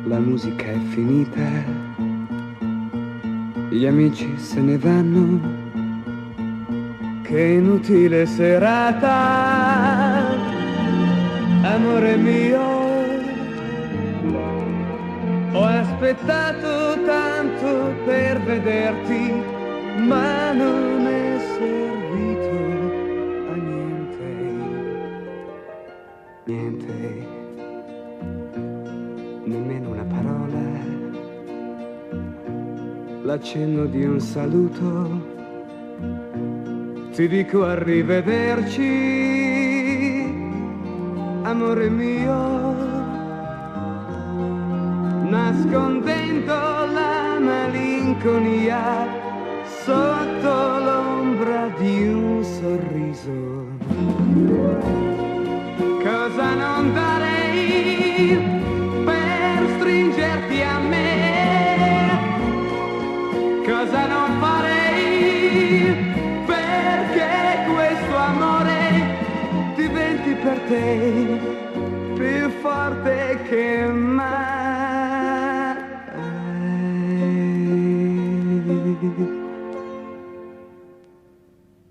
La musica è finita, gli amici se ne vanno, che inutile serata, amore mio. Ho aspettato tanto per vederti, ma non è servito a niente, niente, nemmeno una parola, l'accenno di un saluto, ti dico arrivederci, amore mio. Nascondendo la malinconia sotto l'ombra di un sorriso. Cosa non darei per stringerti a me? Cosa non farei perché questo amore diventi per te più forte che mai?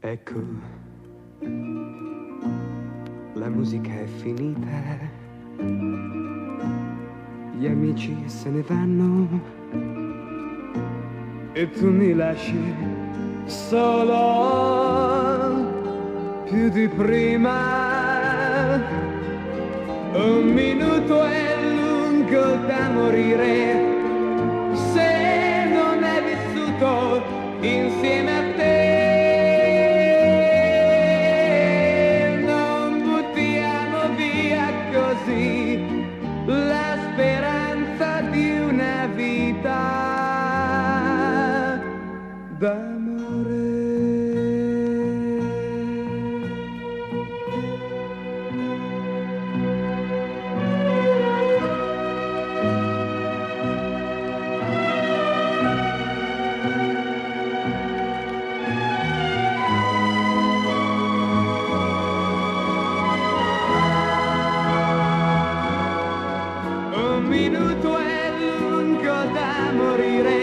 Ecco, la musica è finita, gli amici se ne vanno e tu mi lasci solo più di prima. Un minuto è lungo da morire se non è vissuto insieme a te. Non buttiamo via così la speranza di una vita d'amore. Un minuto è lungo da morire